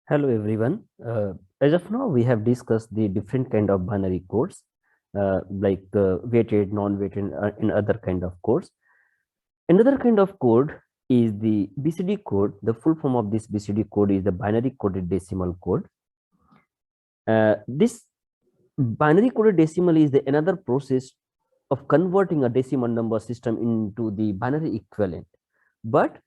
Hello everyone. As of now, we have discussed the different kind of binary codes, like weighted, non-weighted, and other kind of codes. Another kind of code is the BCD code. The full form of this BCD code is the binary coded decimal code. This binary coded decimal is another process of converting a decimal number system into the binary equivalent. But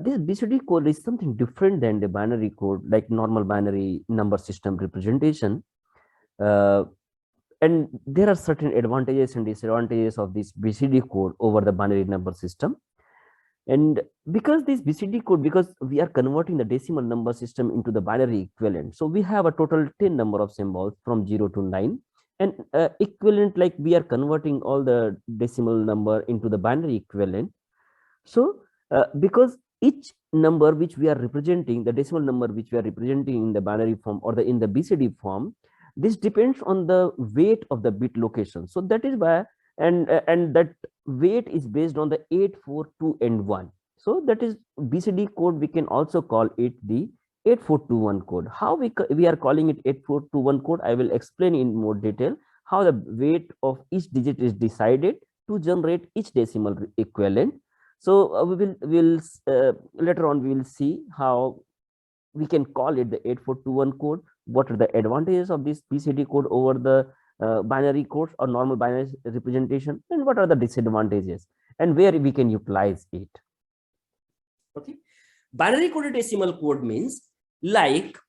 this BCD code is something different than the binary code, like normal binary number system representation. Uh, and there are certain advantages and disadvantages of this BCD code over the binary number system. And because this BCD code, because we are converting the decimal number system into the binary equivalent, so we have a total 10 number of symbols from 0 to 9. And equivalent, like we are converting all the decimal number into the binary equivalent. So because each number which we are representing, the decimal number which we are representing in the binary form or in the BCD form, this depends on the weight of the bit location. So that is why, and that weight is based on the 8, 4, 2, and 1. So that is BCD code. We can also call it the 8421 code. How we are calling it 8421 code, I will explain in more detail how the weight of each digit is decided to generate each decimal equivalent. So we'll later on we will see how we can call it the 8421 code. What are the advantages of this BCD code over the binary codes or normal binary representation, and what are the disadvantages, and where we can utilize it. Okay, binary coded decimal code means, like,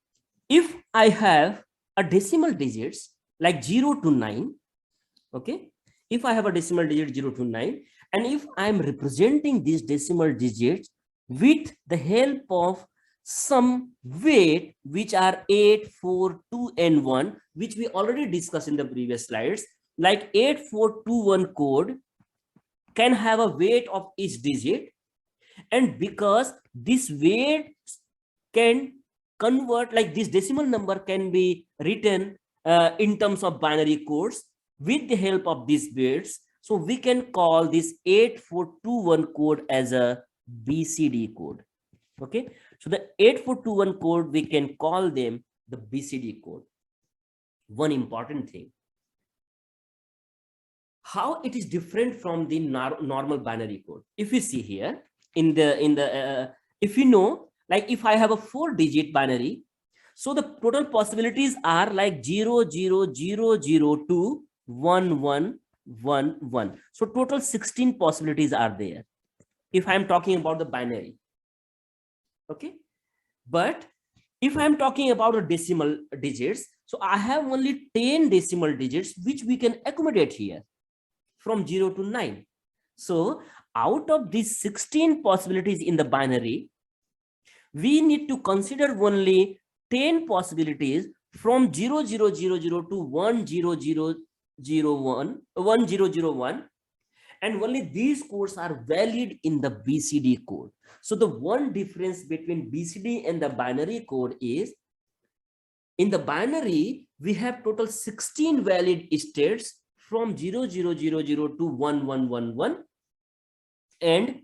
if I have a decimal digits like 0 to 9, okay, if I have a decimal digit 0 to 9, and if I am representing these decimal digits with the help of some weight which are 8, 4, 2, and 1, which we already discussed in the previous slides, like 8421 code can have a weight of each digit, and because this weight can convert, like this decimal number can be written in terms of binary codes with the help of these weights. So we can call this 8421 code as a BCD code. Okay, so the 8421 code, we can call them the BCD code. One important thing, how it is different from the normal binary code. If you see here in the if you know, like if I have a 4-digit binary, so the total possibilities are like 0, 0, 0, 0, 2, 1, 1, 1, 1. So total 16 possibilities are there if I'm talking about the binary. Okay, but if I'm talking about the decimal digits, so I have only 10 decimal digits which we can accommodate here from 0 to 9. So out of these 16 possibilities in the binary, we need to consider only 10 possibilities from 0000 to 1001, and only these codes are valid in the BCD code. So the one difference between BCD and the binary code is, in the binary we have total 16 valid states from 0000 to 1111, and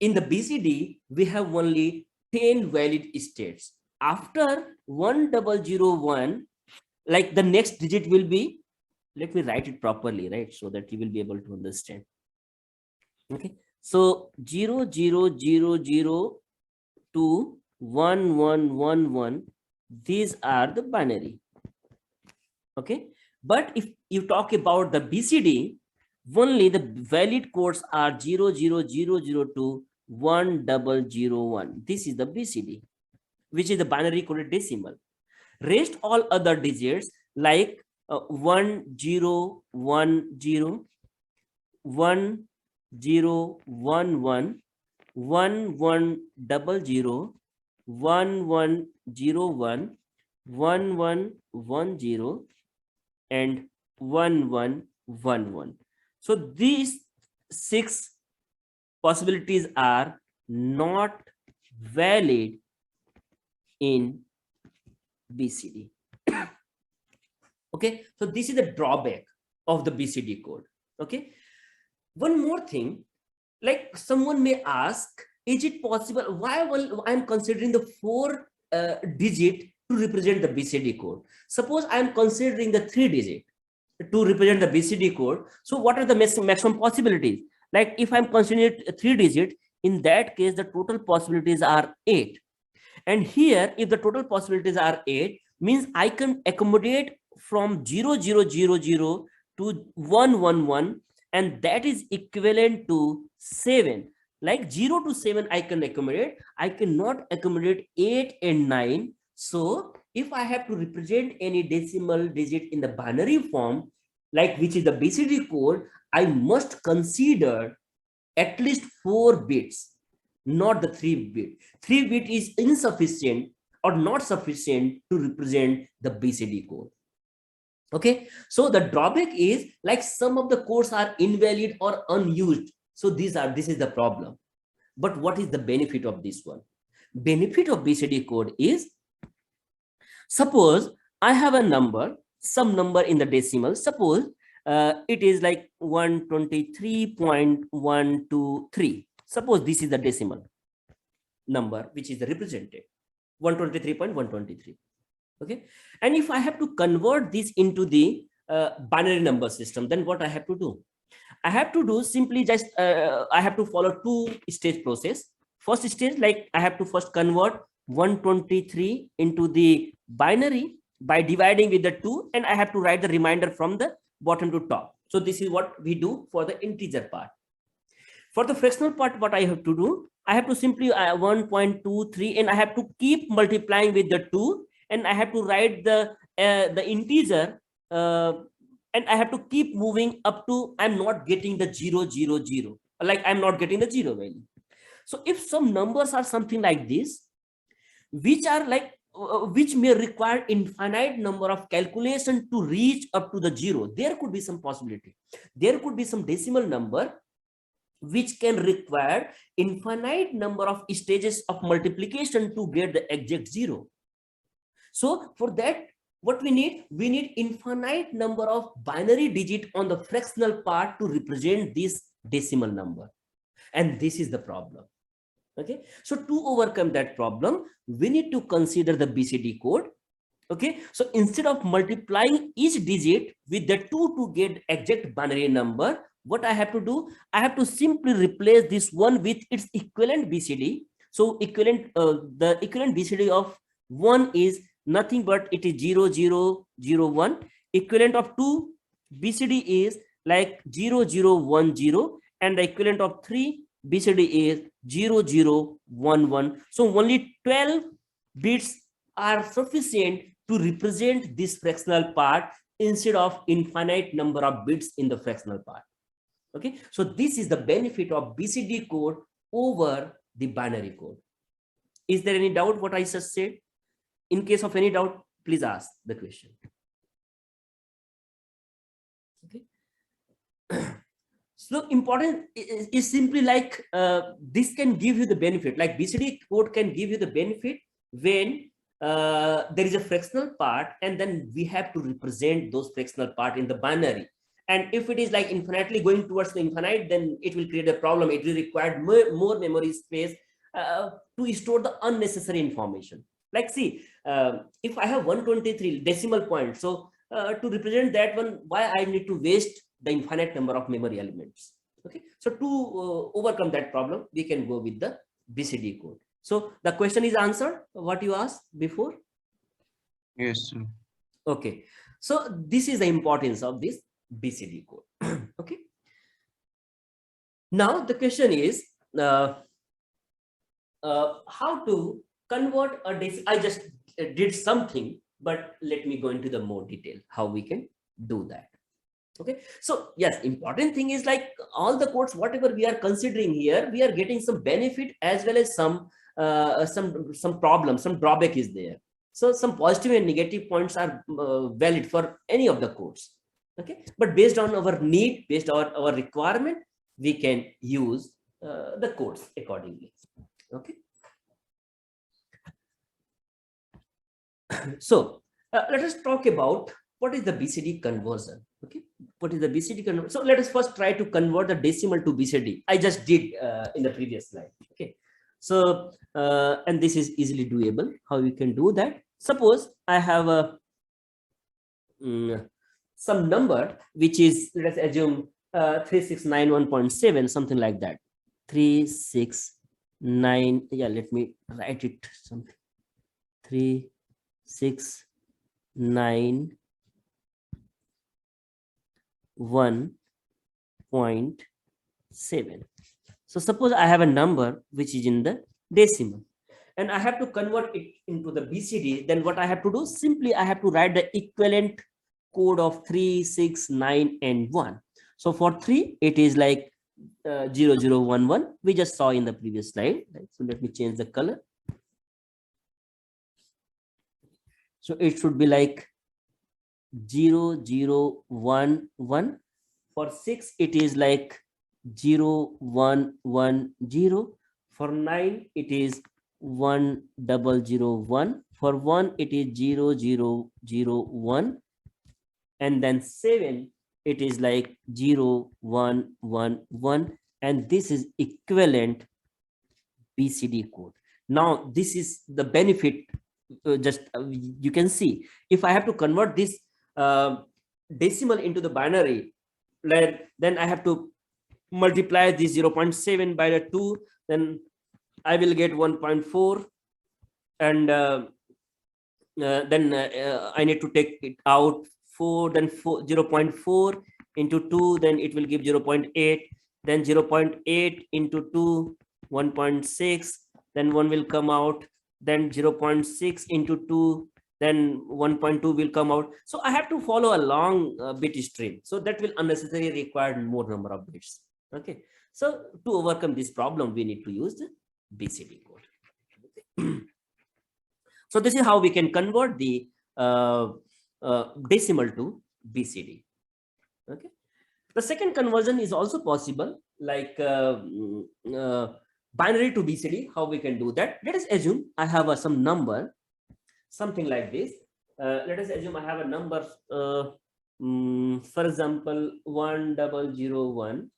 in the BCD we have only 10 valid states. After 1001, like the next digit will be, let me write it properly, right, so that you will be able to understand. Okay, so 0000 to 1111, these are the binary. Okay, but if you talk about the BCD, only the valid codes are 0000 to 1001. This is the BCD, which is the binary coded decimal. Rest all other digits like 1010, 1011, 1100, 1101, 1110, and 1111. So these 6 possibilities are not valid in BCD. Okay, so this is the drawback of the BCD code. Okay, one more thing, like someone may ask, is it possible, why I'm considering the 4 digit to represent the BCD code. Suppose I am considering the 3 digit to represent the BCD code. So what are the maximum possibilities? Like if I'm considering 3 digit, in that case, the total possibilities are 8. And here, if the total possibilities are 8, means I can accommodate from 0000 to 111, and that is equivalent to 7. Like 0 to 7, I can accommodate. I cannot accommodate 8 and 9. So if I have to represent any decimal digit in the binary form, like which is the BCD code, I must consider at least 4 bits, not the 3 bit. 3 bit is insufficient or not sufficient to represent the BCD code. Okay, so the drawback is like some of the codes are invalid or unused. So this is the problem. But what is the benefit of this one? Benefit of BCD code is, suppose I have a number, some number in the decimal. Suppose it is like 123.123. Suppose this is the decimal number which is represented 123.123. Okay, and if I have to convert this into the binary number system, then what I have to do? I have to do simply just I have to follow 2-stage process. First stage, like I have to first convert 123 into the binary by dividing with the 2, and I have to write the remainder from the bottom to top. So this is what we do for the integer part. For the fractional part, what I have to do, I have to simply 1.23, and I have to keep multiplying with the 2, and I have to write the integer, and I have to keep moving up to I'm not getting the 0, 0, 0. Like I'm not getting the 0 value. So if some numbers are something like this, which are like which may require infinite number of calculation to reach up to the 0, there could be some possibility. There could be some decimal number which can require infinite number of stages of multiplication to get the exact 0. So for that, what we need infinite number of binary digit on the fractional part to represent this decimal number. And this is the problem. Okay, so to overcome that problem, we need to consider the BCD code. Okay, so instead of multiplying each digit with the 2 to get exact binary number, what I have to do, I have to simply replace this one with its equivalent BCD. So the equivalent BCD of 1 is nothing but it is 0, 0, 0, 1. Equivalent of 2 BCD is like 0, 0, 1, 0, and the equivalent of 3 BCD is 0, 0, 1, 1. So only 12 bits are sufficient to represent this fractional part instead of infinite number of bits in the fractional part. Okay, so this is the benefit of BCD code over the binary code. Is there any doubt what I just said? In case of any doubt, please ask the question. Okay. So important is simply like this can give you the benefit, like BCD code can give you the benefit when there is a fractional part, and then we have to represent those fractional part in the binary. And if it is like infinitely going towards the infinite, then it will create a problem. It will require more memory space to store the unnecessary information. Like see, if I have 123 decimal point, so to represent that one, why I need to waste the infinite number of memory elements? Okay, so to overcome that problem, we can go with the BCD code. So the question is answered, what you asked before? Yes, sir. Okay, so this is the importance of this BCD code. Okay, now the question is how to convert a decimal. I just did something, but let me go into the more detail how we can do that. Okay, so yes, important thing is like all the codes, whatever we are considering here, we are getting some benefit as well as some problem, some drawback is there. So some positive and negative points are valid for any of the codes. Okay, but based on our need, based on our requirement, we can use the codes accordingly. Okay. So let us talk about what is the BCD conversion. Okay, what is the BCD conversion? So let us first try to convert the decimal to BCD. I just did in the previous slide. Okay, So, and this is easily doable. How you can do that? Suppose I have a some number which is, let's assume 3691.7, something like that. 369. Yeah, let me write it something. 369.1.7. So suppose I have a number which is in the decimal and I have to convert it into the BCD. Then what I have to do? Simply I have to write the equivalent code of 3, 6, 9, and 1. So for 3, it is like 0011. We just saw in the previous slide. Right? So let me change the color. So it should be like 0011. For 6, it is like 0110. For 9, it is 1001. For 1, it is 0001. And then 7, it is like 0111. And this is equivalent BCD code. Now, this is the benefit. You can see, if I have to convert this decimal into the binary, then I have to multiply this 0.7 by the 2, then I will get 1.4, and then I need to take it out 4, then 0.4 into 2, then it will give 0.8, then 0.8 into 2, 1.6, then 1 will come out, then 0.6 into 2, then 1.2 will come out. So I have to follow a long bit stream. So that will unnecessarily require more number of bits. Okay. So to overcome this problem, we need to use the BCD code. So this is how we can convert the decimal to BCD. Okay. The second conversion is also possible, like binary to BCD. How we can do that? Let us assume I have some number, something like this. Let us assume I have a number, for example, 1101,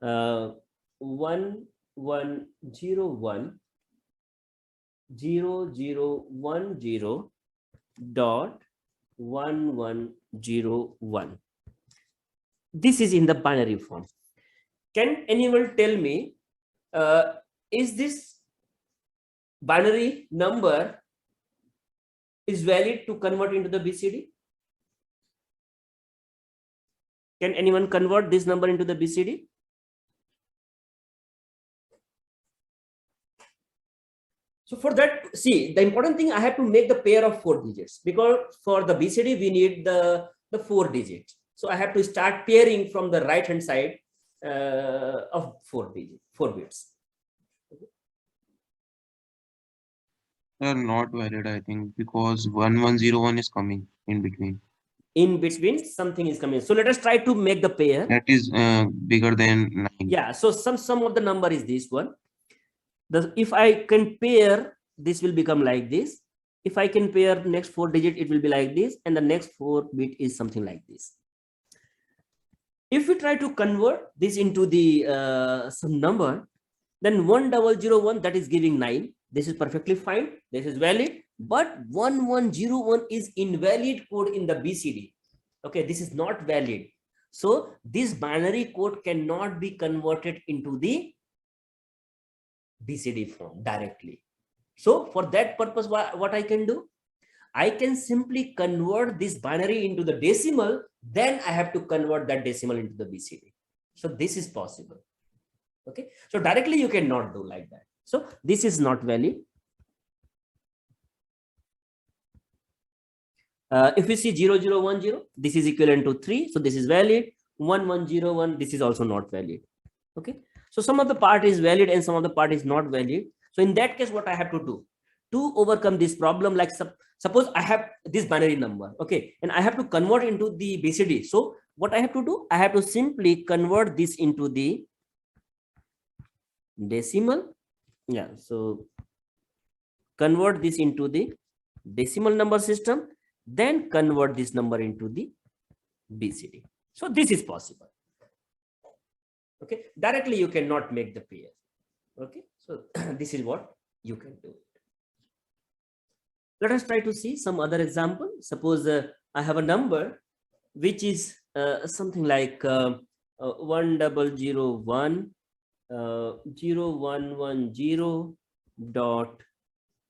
1101 0010 dot 1101. This is in the binary form. Can anyone tell me, is this binary number is valid to convert into the BCD? Can anyone convert this number into the BCD? So for that, see, the important thing, I have to make the pair of 4 digits, because for the BCD, we need the 4 digits. So I have to start pairing from the right hand side of 4 bits. They're not valid, I think, because 1101 is coming in between. In between, something is coming. So let us try to make the pair. That is bigger than 9. Yeah. So some of the number is this one. If I can pair, this will become like this. If I can pair next 4 digit, it will be like this, and the next 4 bit is something like this. If we try to convert this into the some number, then 1001, that is giving 9. This is perfectly fine. This is valid. But 1101 is invalid code in the BCD. Okay, this is not valid. So this binary code cannot be converted into the BCD form directly. So for that purpose, what I can do? I can simply convert this binary into the decimal, then I have to convert that decimal into the BCD. So this is possible. Okay, so directly you cannot do like that. So this is not valid. If we see 0010, this is equivalent to 3. So this is valid. 1101, this is also not valid. Okay, so some of the part is valid and some of the part is not valid. So in that case, what I have to do to overcome this problem, like suppose I have this binary number, okay, and I have to convert into the BCD. So what I have to do, I have to simply convert this into the decimal. Yeah, so convert this into the decimal number system, then convert this number into the BCD. So this is possible. Okay, directly you cannot make the pair. Okay, so this is what you can do. Let us try to see some other example. Suppose I have a number which is something like 1001 0110 dot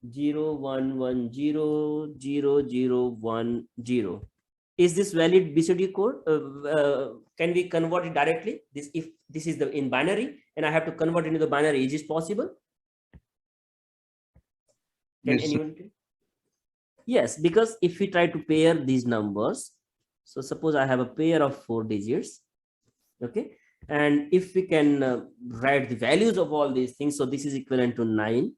01100010. Is this valid BCD code? Can we convert it directly? This, if this is the in binary and I have to convert into the binary, is this possible? Can Yes, sir. anyone do? Yes, because if we try to pair these numbers, so suppose I have a pair of 4 digits, okay, and if we can write the values of all these things, so this is equivalent to 9,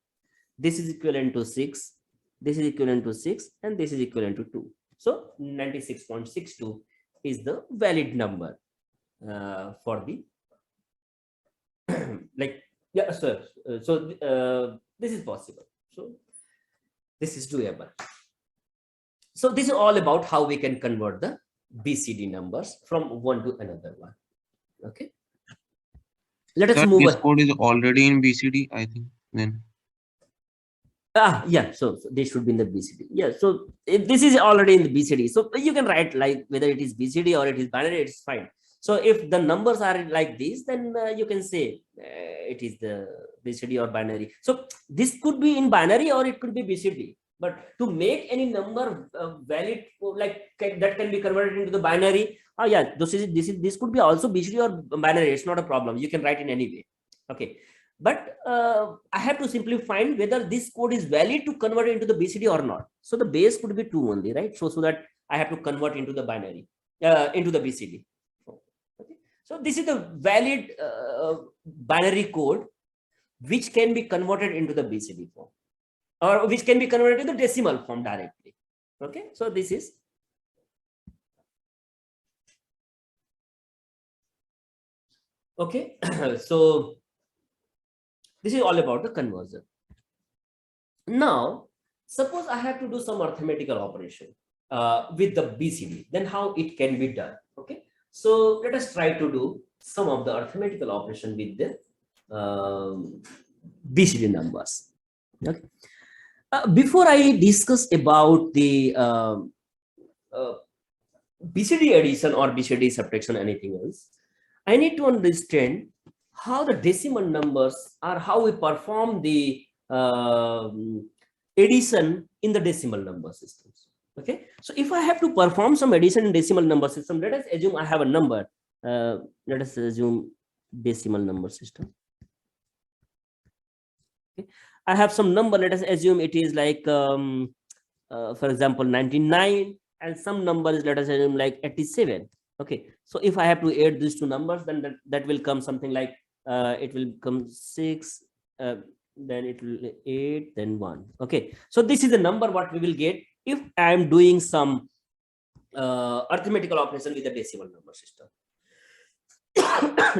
this is equivalent to 6, this is equivalent to 6, and this is equivalent to 2. So 96.62 is the valid number for the like, yeah, sir. This is possible. So this is doable. So this is all about how we can convert the BCD numbers from one to another one. Okay. Let us Sir, move this on. code is already in BCD, I think. Then Yeah, so they should be in the BCD. Yeah, so if this is already in the BCD, so you can write like whether it is BCD or it is binary, it's fine. So if the numbers are like this, then you can say it is the BCD or binary. So this could be in binary or it could be BCD. But to make any number valid, like that can be converted into the binary. Oh yeah, this could be also BCD or binary. It's not a problem. You can write in any way. Okay. But I have to simply find whether this code is valid to convert it into the BCD or not. So the base could be 2 only, right? So that I have to convert into the binary, into the BCD. Okay. So this is the valid binary code which can be converted into the BCD form, or which can be converted to the decimal form directly. Okay. So this is okay. So this is all about the conversion. Now, suppose I have to do some arithmetical operation with the BCD, then how it can be done? Okay, so let us try to do some of the arithmetical operation with the BCD numbers. Okay. Before I discuss about the BCD addition or BCD subtraction, anything else, I need to understand how the decimal numbers or how we perform the addition in the decimal number systems. Okay, so if I have to perform some addition in decimal number system, let us assume I have a number. Let us assume decimal number system. Okay. I have some number. Let us assume it is like, for example, 99, and some numbers. Let us assume like 87. Okay, so if I have to add these two numbers, then that will come something like it will come 6, then it will 8, then 1. Okay, so this is the number what we will get if I am doing some arithmetical operation with the decimal number system.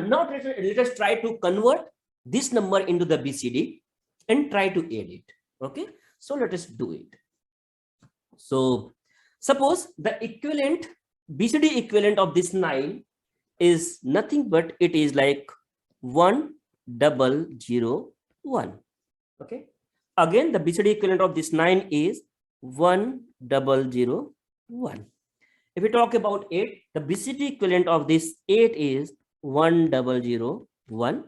Now let us try to convert this number into the BCD and try to add it. Okay, so let us do it. So suppose the equivalent BCD equivalent of this 9 is nothing but it is like 1001. Okay, again the BCD equivalent of this 9 is 1001. If we talk about 8, the BCD equivalent of this 8 is 1001,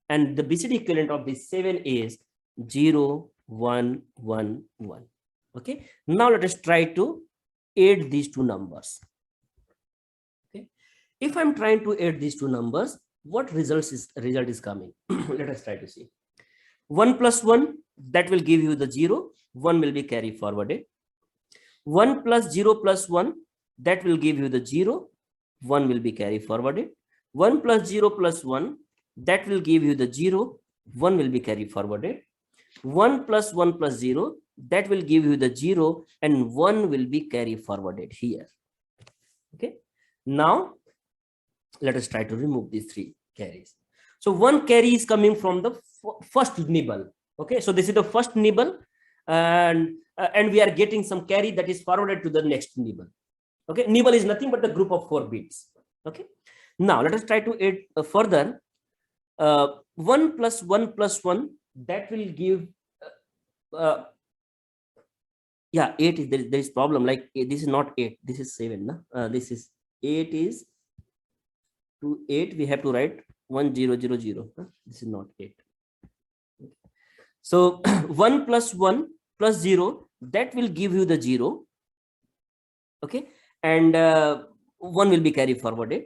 and the BCD equivalent of this 7 is 0111. Okay, now let us try to add these two numbers. Okay, if I'm trying to add these two numbers, what result is coming? Let us try to see. 1 plus 1, that will give you the 0. 1 will be carried forwarded. 1 plus 0 plus 1, that will give you the 0. 1 will be carried forwarded. 1 plus 0 plus 1, that will give you the 0. 1 will be carried forwarded. 1 plus 1 plus 0, that will give you the 0, and 1 will be carried forwarded here. Okay, now let us try to remove these 3 carries. So 1 carry is coming from the first nibble. Okay, so this is the first nibble, and we are getting some carry that is forwarded to the next nibble. Okay, nibble is nothing but the group of 4 bits. Okay, now let us try to add further. 1 plus 1 plus 1, that will give yeah, 8 is there is problem, like this is not 8, this is 7 na? This is 8 is to 8 we have to write 1 0 0 0 huh? This is not 8. So 1 plus 1 plus 0, that will give you the 0, okay, and 1 will be carried forwarded.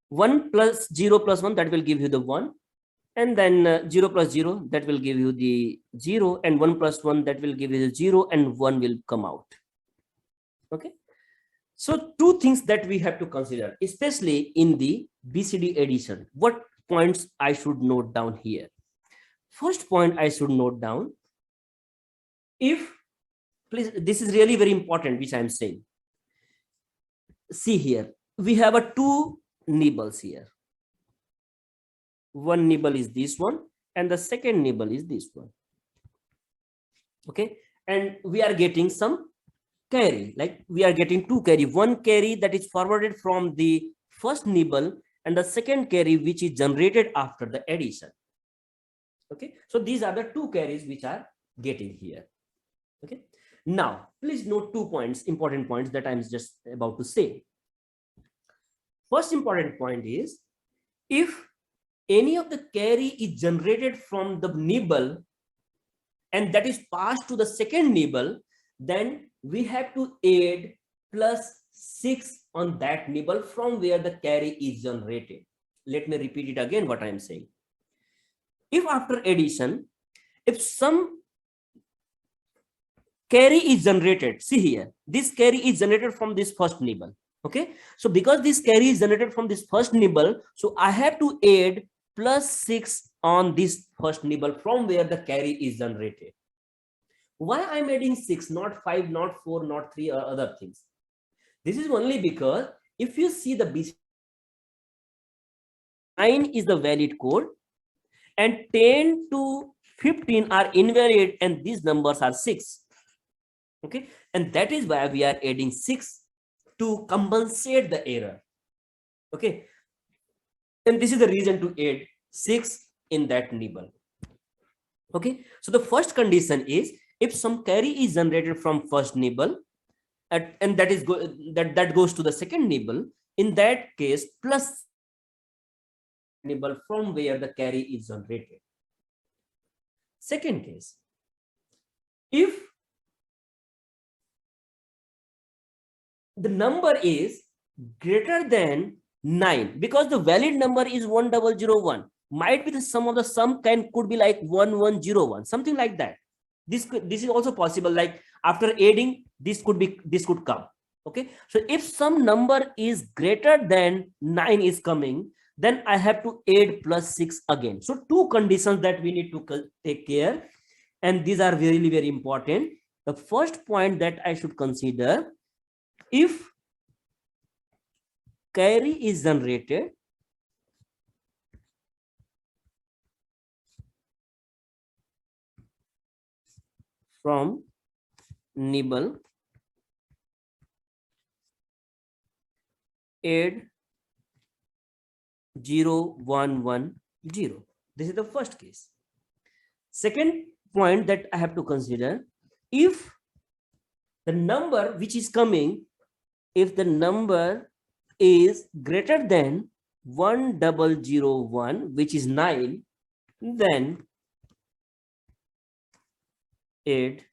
1 plus 0 plus 1, that will give you the 1, and then 0 plus 0, that will give you the 0, and 1 plus 1, that will give you the 0, and 1 will come out. Okay, so two things that we have to consider, especially in the BCD addition. What points I should note down here? First point I should note down, if, please, this is really very important which I am saying. See here, we have a two nibbles here. One nibble is this one, and the second nibble is this one. Okay, and we are getting some carry, like we are getting two carry, one carry that is forwarded from the first nibble, and the second carry which is generated after the addition. Okay, so these are the two carries which are getting here. Okay, now please note 2 points, important points that I'm just about to say. First important point is, if any of the carry is generated from the nibble and that is passed to the second nibble, then we have to add plus 6 on that nibble from where the carry is generated. Let me repeat it again what I am saying. If after addition, if some carry is generated, see here, this carry is generated from this first nibble. Okay, so because this carry is generated from this first nibble, so I have to add plus 6 on this first nibble from where the carry is generated. Why I'm adding 6, not 5, not 4, not 3 or other things? This is only because if you see the BCD, 9 is the valid code and 10 to 15 are invalid, and these numbers are 6. Okay, and that is why we are adding 6 to compensate the error. Okay, and this is the reason to add 6 in that nibble. Okay, so the first condition is, if some carry is generated from first nibble and that is that goes to the second nibble, in that case plus nibble from where the carry is generated. Second case, if the number is greater than 9, because the valid number is 1001, might be the sum of the sum could be like 1101, something like that. This is also possible, like after adding this could come. Okay, so if some number is greater than 9 is coming, then I have to add plus 6 again. So two conditions that we need to take care, and these are really very important. The first point that I should consider, if carry is generated from nibble, add 0 1 1 0. This is the first case. Second point that I have to consider, if the number which is coming, if the number is greater than 1001, which is 9, then add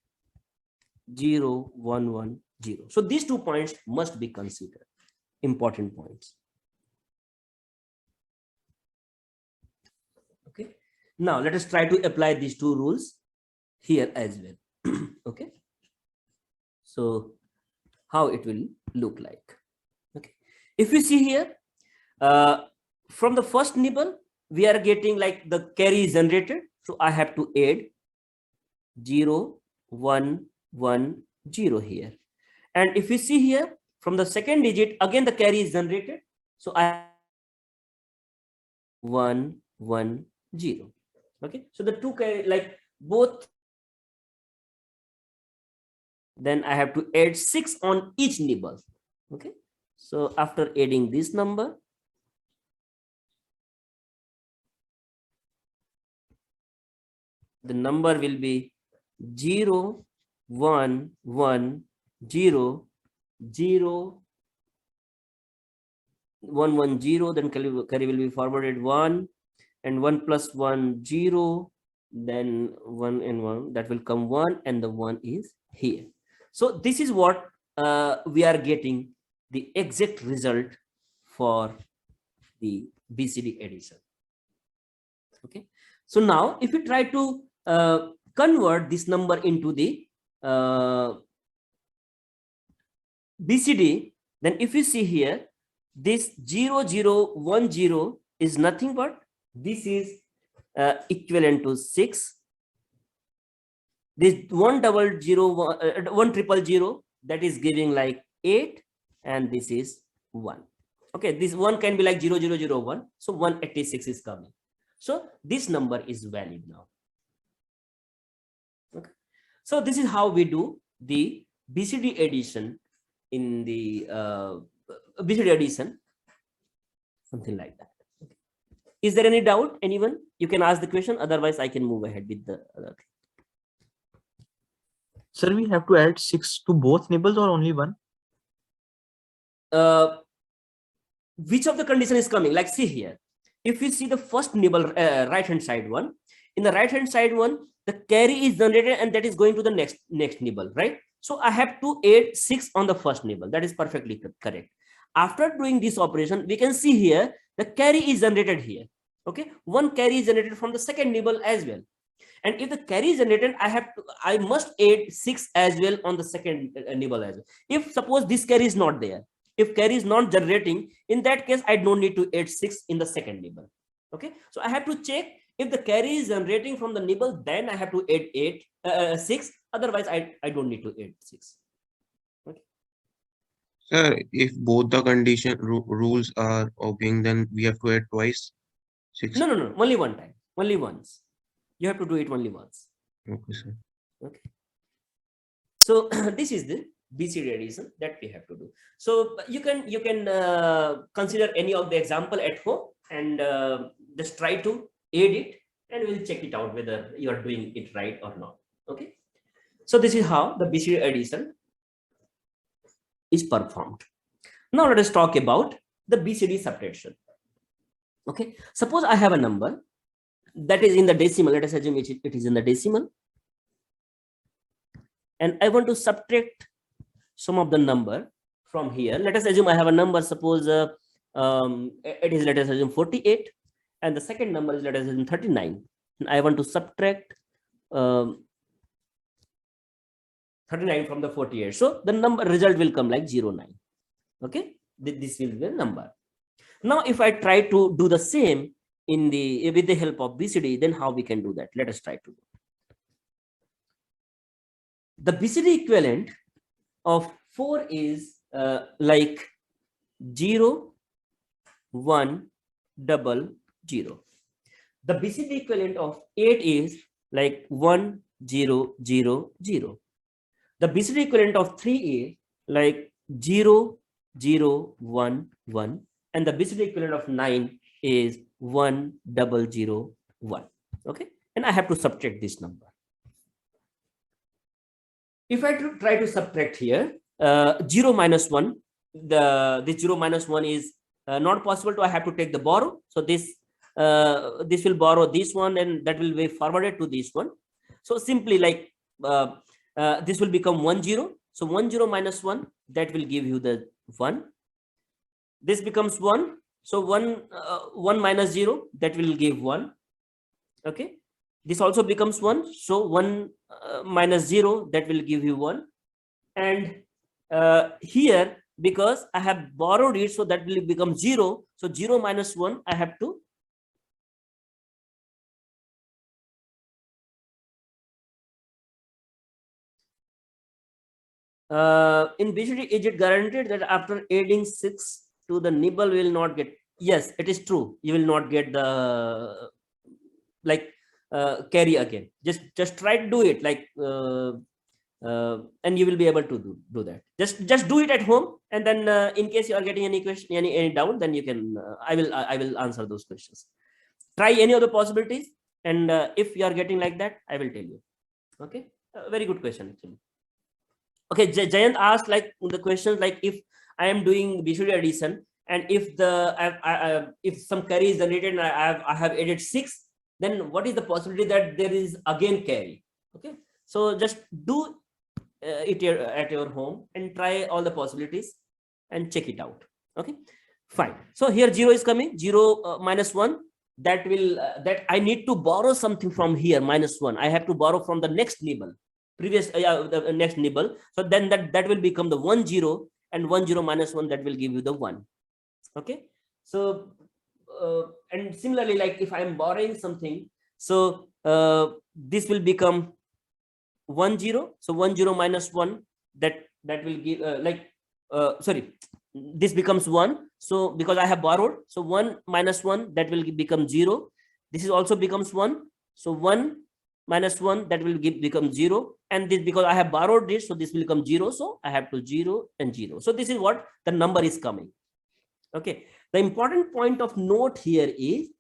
0 1 1 0. So these 2 points must be considered, important points. Okay, now let us try to apply these 2 rules here as well. Okay, so how it will look like. Okay, if you see here, from the first nibble we are getting like the carry is generated, so I have to add 0 1 1 0 here. And if you see here, from the second digit again the carry is generated, so I 1 1 0. Okay, so the 2 carry, like both, then I have to add 6 on each nibble. Okay, so after adding this number, the number will be 0, 1, 1, 0, 0, 1, 1, 0, then carry will be forwarded 1, and 1 plus 1, 0, then 1 and 1, that will come 1, and the 1 is here. So this is what we are getting the exact result for the BCD addition. Okay, so now if we try to convert this number into the BCD, then if you see here, this 0, 0, 1, 0 is nothing but this is equivalent to 6. This 1 double 0, 1 triple 0, that is giving like 8, and this is 1. Okay, this 1 can be like 0, 0, 0, 1. So 186 is coming. So this number is valid now. Okay, so this is how we do the BCD addition in the BCD addition, something like that. Okay. Is there any doubt, anyone? You can ask the question, otherwise I can move ahead with the other thing. Sir, we have to add 6 to both nibbles or only one? Which of the condition is coming? Like, see here, if you see the first nibble, right hand side one, in the right hand side one, the carry is generated and that is going to the next nibble, right? So I have to add 6 on the first nibble. That is perfectly correct. After doing this operation, we can see here the carry is generated here. Okay, one carry is generated from the second nibble as well. And if the carry is generated, I must add 6 as well on the second nibble as well. If suppose this carry is not there, if carry is not generating, in that case I don't need to add 6 in the second nibble. Okay, so I have to check if the carry is generating from the nibble, then I have to add 6. Otherwise I don't need to add 6. Okay. Sir, if both the condition rules are obeying, then we have to add twice. 6. No, only one time, only once. You have to do it only once. Okay, sir. Okay, so this is the BCD addition that we have to do. So you can consider any of the example at home and just try to add it, and we'll check it out whether you are doing it right or not. Okay, so this is how the BCD addition is performed. Now let us talk about the BCD subtraction. Okay, suppose I have a number that is in the decimal. Let us assume it is in the decimal, and I want to subtract some of the number from here. Let us assume I have a number, suppose it is, let us assume 48, and the second number is, let us assume 39, and I want to subtract 39 from the 48. So the number result will come like 09. Okay, this will be the number. Now if I try to do the same with the help of BCD, then how we can do that? Let us try to do. The BCD equivalent of 4 is like 0, 1, double 0. The BCD equivalent of 8 is like 1, 0, 0, 0. The BCD equivalent of 3 is like 0, 0, 1, 1. And the BCD equivalent of 9 is 1, double 0, 1. Okay, and I have to subtract this number. If I try to subtract here 0 minus 1, this 0 minus 1 is not possible to, I have to take the borrow. So this will borrow this one, and that will be forwarded to this one. So simply like this will become 1, 0. So 1, 0 minus 1, that will give you the 1. This becomes 1. So 1 minus 0, that will give 1. Okay, this also becomes 1. So 1 minus 0, that will give you 1. And here, because I have borrowed it, so that will become 0. So 0 minus 1, I have to in BCD, is it guaranteed that after adding 6 to the nibble will not get? Yes, it is true. You will not get the carry again. Just try to do it like and you will be able to do that. Just do it at home, and then in case you are getting any question, any doubt, then you can I will answer those questions. Try any of the possibilities. And if you are getting like that, I will tell you. Okay, very good question actually. Okay, Jayant asked like the questions like, if I am doing BCD addition and if if some carry is generated and I have added 6, then what is the possibility that there is again carry? Okay, so just do it at your home and try all the possibilities and check it out. Okay, fine. So here 0 is coming, 0 minus 1. That will that I need to borrow something from here, -1. I have to borrow from the next nibble, previous the next nibble. So then that will become the 1 0, and 1 0 minus 1, that will give you the 1. Okay, so and similarly, like if I am borrowing something, so this will become 1 0. So 1 0 minus 1, that will give sorry, this becomes 1. So because I have borrowed, so 1 minus 1, that will become 0. This is also becomes 1. So 1 minus 1, that will become 0. And this, because I have borrowed this, so this will become 0. So I have to 0 and 0. So this is what the number is coming. Okay, the important point of note here is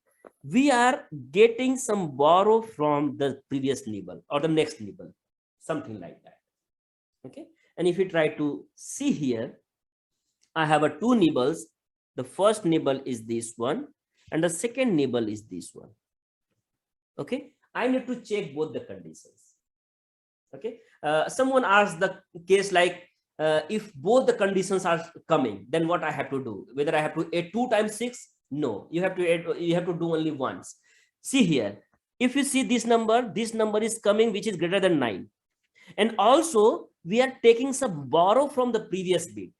we are getting some borrow from the previous nibble or the next nibble, something like that. Okay, and if you try to see here, I have a 2 nibbles. The first nibble is this one and the second nibble is this one. Okay, I need to check both the conditions. Okay, someone asked the case like, if both the conditions are coming, then what I have to do? Whether I have to add 2 times 6? No, you have to add, you have to do only once. See here, if you see this number is coming, which is greater than 9. And also we are taking some borrow from the previous bit,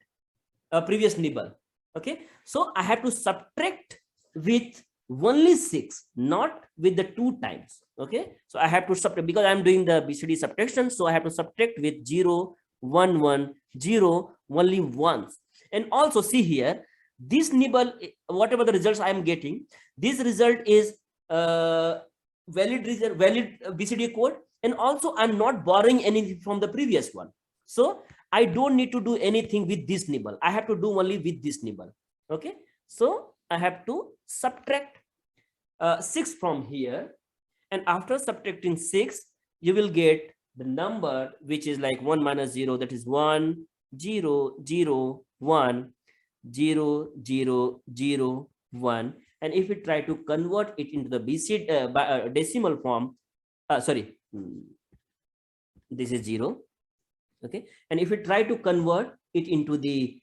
previous nibble. Okay, so I have to subtract with only 6, not with the 2 times. Okay, so I have to subtract because I'm doing the BCD subtraction, so I have to subtract with 0 1 1 0 only once. And also see here, this nibble, whatever the results I am getting, this result is valid BCD code, and also I'm not borrowing anything from the previous one. So I don't need to do anything with this nibble. I have to do only with this nibble. Okay, so I have to subtract 6 from here, and after subtracting 6, you will get the number which is like 1 minus 0, that is 1 0 0 1 0 0 0 1. And if we try to convert it into the BCD decimal form, sorry, this is 0. Okay, and if we try to convert it into the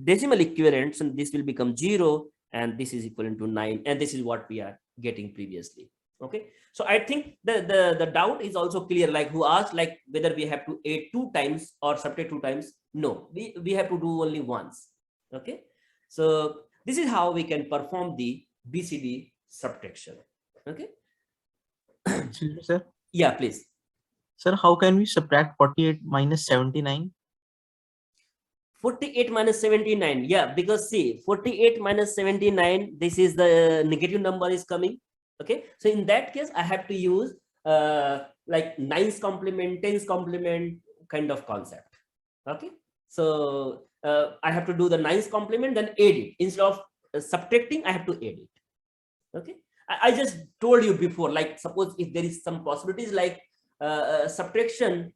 decimal equivalents, and this will become 0, and this is equivalent to 9, and this is what we are getting previously. Okay, so I think the doubt is also clear, like who asked like whether we have to add 2 times or subtract 2 times. No, we have to do only once. Okay, so this is how we can perform the BCD subtraction. Okay. Excuse me, sir. Yeah, please. Sir, how can we subtract 48 minus 79? 48 minus 79. Yeah, because see, 48 minus 79, this is the negative number is coming. Okay, so in that case, I have to use like 9's complement, 10's complement kind of concept. Okay, so I have to do the 9's complement, then add it. Instead of subtracting, I have to add it. Okay, I just told you before, like suppose if there is some possibilities like subtraction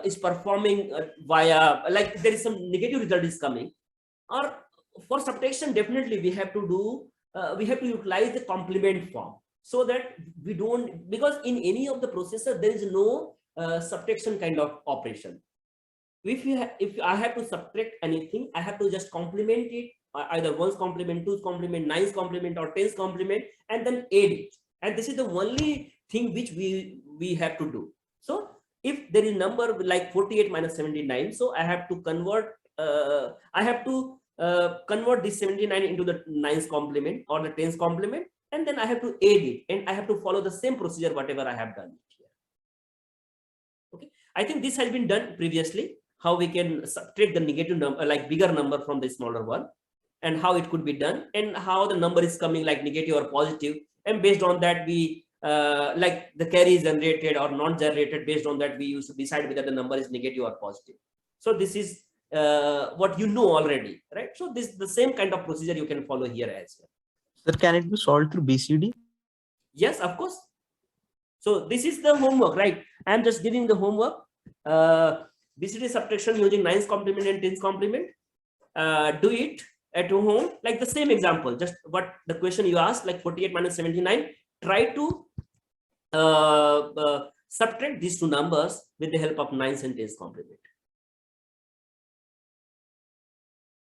is performing via, like there is some negative result is coming, or for subtraction definitely we have to do we have to utilize the complement form, so that we don't, because in any of the processor there is no subtraction kind of operation. If I have to subtract anything, I have to just complement it, either 1's complement, 2's complement, 9's complement, or 10's complement, and then add it. And this is the only thing which we have to do. So if there is number like 48 minus 79, so I have to convert convert this 79 into the 9's complement or the 10's complement, and then I have to add it, and I have to follow the same procedure whatever I have done here. Okay, I think this has been done previously, how we can subtract the negative number, like bigger number from the smaller one, and how it could be done, and how the number is coming like negative or positive, and based on that we like the carry is generated or not generated. Based on that we used to decide whether the number is negative or positive. So this is what you know already, right? So this the same kind of procedure you can follow here as well. Sir, can it be solved through BCD? Yes, of course. So this is the homework, right? I am just giving the homework. BCD subtraction using 9's complement and 10's complement. Do it at home, like the same example, just what the question you asked, like 48 minus 79. Try to subtract these two numbers with the help of 9's and 10's complement.